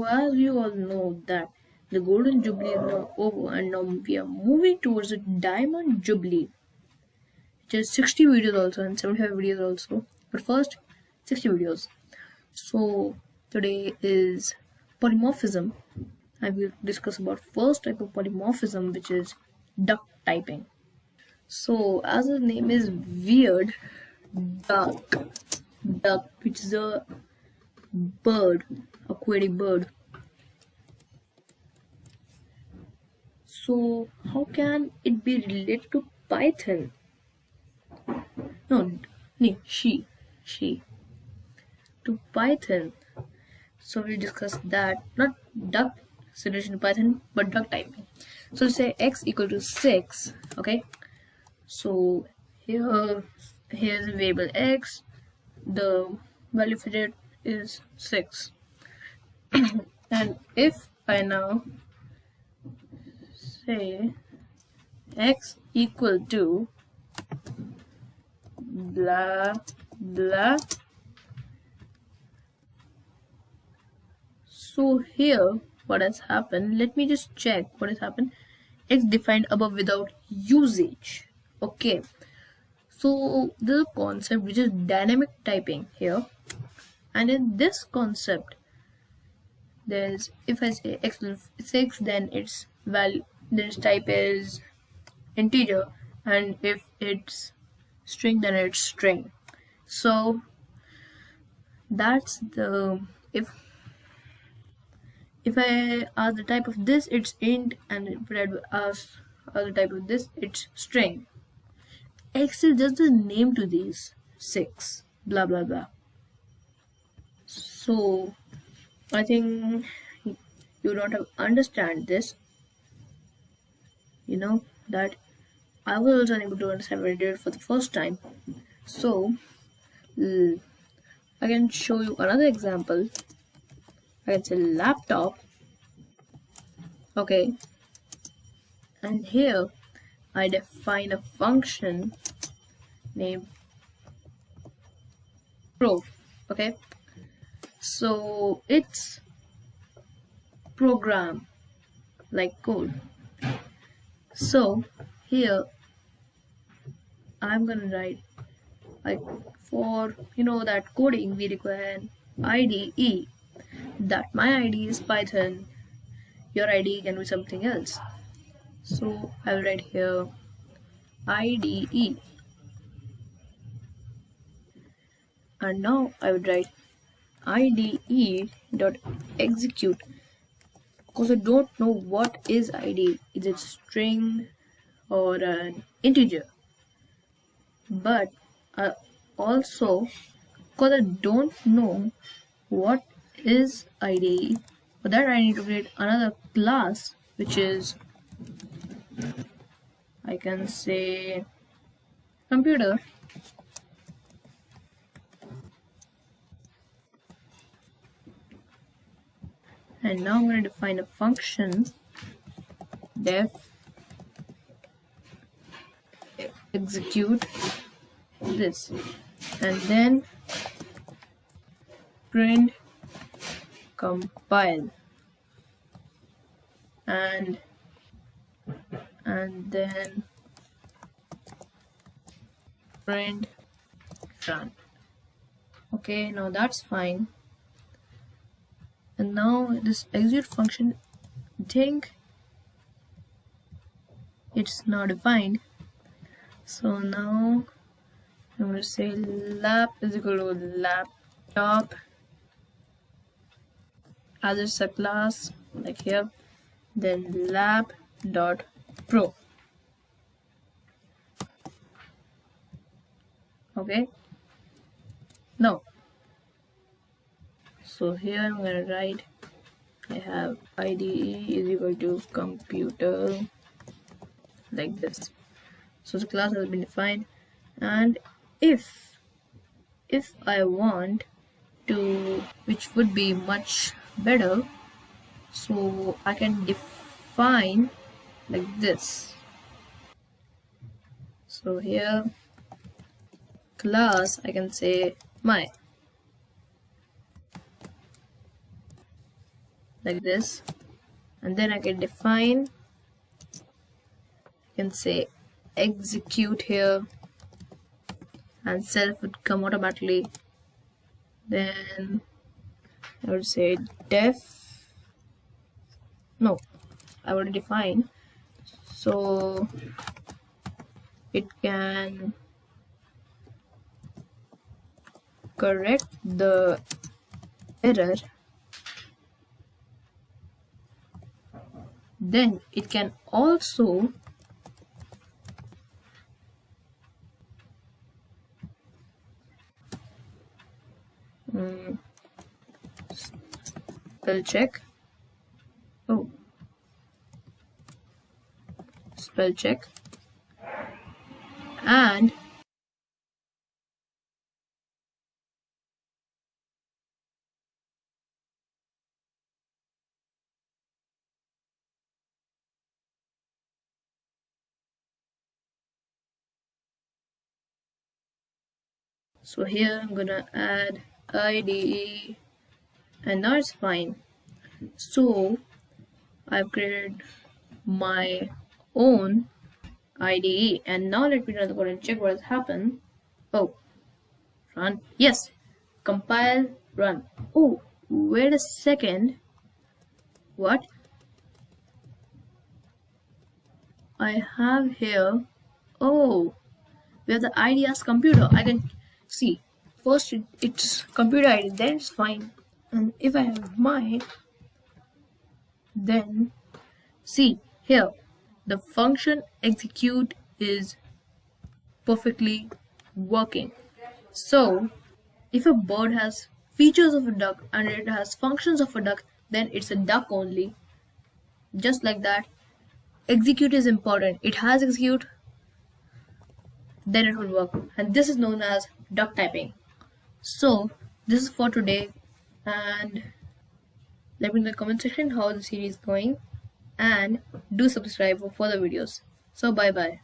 So as you all know that the golden jubilee is now over and now we are moving towards the diamond jubilee, which is 60 videos also and 75 videos also. But first, 60 videos. So today is polymorphism. I will discuss about first type of polymorphism, which is duck typing. So as the name is weird, duck, which is a bird, aquatic bird. So how can it be related to Python? No, she to Python. So we discussed that, not duck solution to Python, but duck typing. So say x equal to 6. Okay. So here's a variable x. The value for it is 6. And if I now say x equal to blah blah, so here what has happened, let me just check what has happened. X defined above without usage. Okay, so the concept which is dynamic typing here, and in this concept there's, if I say x is 6, then its value, this type is integer, and if it's string, then it's string. So that's the, if I ask the type of this, it's int, and if I ask other type of this, it's string. X is just the name to these 6 blah blah blah. So I think you don't have understand this. You know that I was also unable to understand when I did it for the first time. So I can show you another example. I can say laptop. Okay, and here I define a function named pro. Okay, so it's program like code. So here I'm gonna write, like, for that coding we require an IDE. That my ID is Python, your ID can be something else. So I will write here IDE, and now I would write IDE dot execute, because I don't know what is ID. Is it string or an integer? But also, because I don't know what is IDE, for that I need to create another class, which is, I can say, computer. And now I'm going to define a function def execute this, and then print compile, and then print run. Okay, now that's fine. And now this execute function, think it's not defined. So now I'm going to say lap is equal to laptop, as it's a class like here, then lap dot pro. Okay, now so here I'm gonna write, I have IDE is equal to computer, like this. So the class has been defined, and if I want to, which would be much better, so I can define like this. So here class, I can say my, like this, and then I can define, I can say execute here, and self would come automatically. Then I would say I would define, so it can correct the error. Then it can also spell check. Spell check. And so here I'm gonna add IDE, and now it's fine. So I've created my own IDE, and now let me run the code and check what has happened. Oh, run. Yes, compile, run. Oh, wait a second. What? I have here. Oh, we have the ID as computer. I can see. First it's computer ID, then it's fine. And if I have mine, then see here the function execute is perfectly working. So if a bird has features of a duck and it has functions of a duck, then it's a duck only. Just like that, execute is important. It has execute, then it will work, and this is known as duck typing. So this is for today, and let me know in the comment section how the series is going, and do subscribe for further videos. So bye bye.